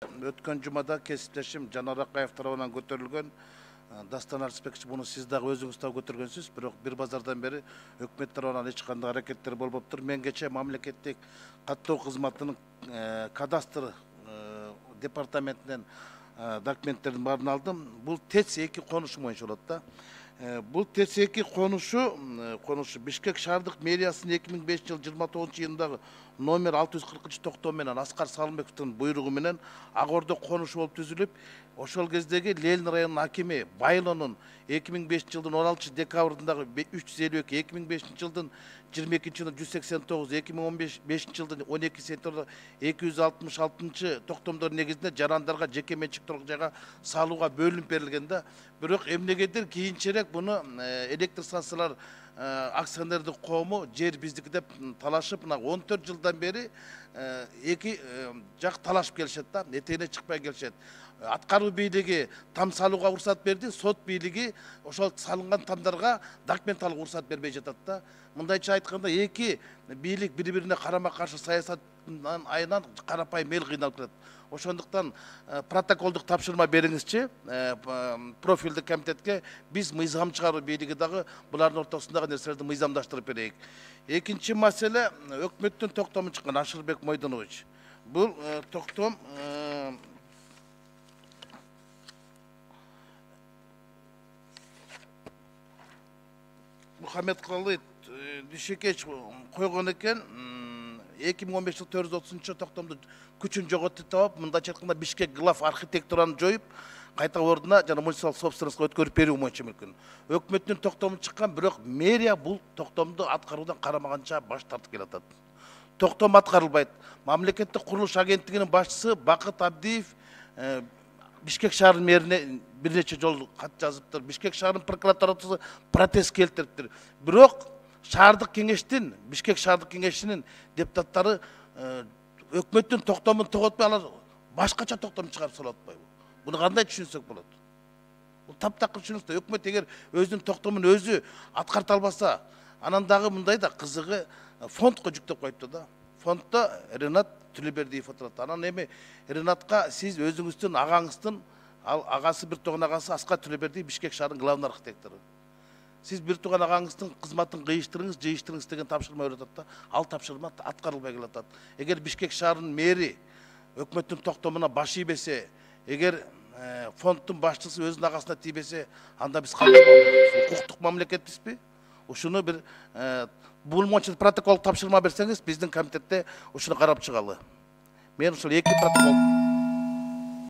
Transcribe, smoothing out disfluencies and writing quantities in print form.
Өткөн жумада кесиптешим Жанар Акаев тарабынан көтөрүлгөн Дастан Арыспекович, буну сиз дагы өзүңүз да көтөргөнсүз, бирок бир базардан бери өкмөт тарабынан эч кандай аракеттер болбоптур. Мен кече мамлекеттик каттоо кызматынын кадастр департаментинен документтердин баарын алдым. Бул ТЭЦ-2 конушу боюнча болот да. Бул ТЭЦ-2 конушу Бишкек шаардык мэриясынын 2005 жыл 29-йылындагы номер 640 токтоо менен Аскар Салымбековдун буйругу менен ак ордо конушу болуп түзүлүп, ошол кездеги Ленин районунун акими Байлонун 2005 жылдын 16 декабрындагы 352, 2005 жылдын 22 жылдын 189, 2015 жылдын 12 сентябрда 266 токтомдор негизинде жарандарга жеке менчик жайга салууга бөлүнүп берилген да. Бирок эмнегедир кийинчерээк буну электр станциялар акционердик коому жер биздики деп талашып, 14 жылдан бери эки жак талашып келишет да, этегине чыкпай келишет. Аткаруу бийлиги там салууга уруксат берди, сот бийлиги ошол салынган тамдарга документалык уруксат бербей жатат да. Мындайча айтканда, эки бийлик бири-бирине карама-каршы саясаттан айынан карапайым эл кыйналып кетет. Ошондуктан протоколдук тапшырма бериңизчи профилдик комитетке, биз мыйзам чыгаруу бийлиги дагы булардын ортосундагы нерселерди мыйзамдаштырып берейик. Экинчи маселе, өкмөттүн токтому чыккан Ашырбек Мойдонович. Бул токтом Мухаммедкалый Дүйшекеевич койгон экен. 2015 жыл 430 токтомду күчүн жоготуп таап, мындайча айтканда Бишкек глав архитектураны жоюп, кайта ордуна жана муниципал собственностька өткөрүп берүү боюнча мүмкүн. Өкмөттүн токтому чыккан, бирок мэрия бул токтомду аткаруудан карамаганча баш тартып келатат. Токтом аткарылбайт. Мамлекеттик курулуш агенттигинин башчысы Бакыт Абдиев Бишкек шаарынын мэрине бир нече жолу кат жазыптыр. Бишкек шаарынын прокуратурасы протест келтириптир. Бирок шаардык кеңештин, Бишкек шаардык кеңешинин депутаттары өкмөттүн токтомун тоготпой, алар башкача токтом чыгарып салып атпайбы? Буну кандай түшүнсөк болот? Бул таптакыр түшүнүктө. Өкмөт эгер өзүнүн токтомун өзү аткарта албаса, анан дагы мындай да кызыгы фондко жүктөп коюпту да. Фонддо Ренат Түлөбердиев отурат. Анан эми Ренатка сиз өзүңүздүн агаңыздын, ал агасы бир тууган агасы Аскар Түлөбердиев Бишкек шаарынын главный архитектору. Сиз бир тууган агаңыздын кызматын жыйыштырыңыз деген тапшырма берип атат да. Ал тапшырма аткарылбай келатат. Эгер Бишкек шаарынын мэри өкмөттүн токтомуна баш ийбесе, эгер фонддун башчысы өзүнүн агасына тийбесе, анда биз кандай болобуз? Укуктук мамлекетпизби? Ушуну бир бул боюнча протокол тапшырма берсеңиз, биздин комитетте ушуну карап чыгалы. Мен ушул эки протокол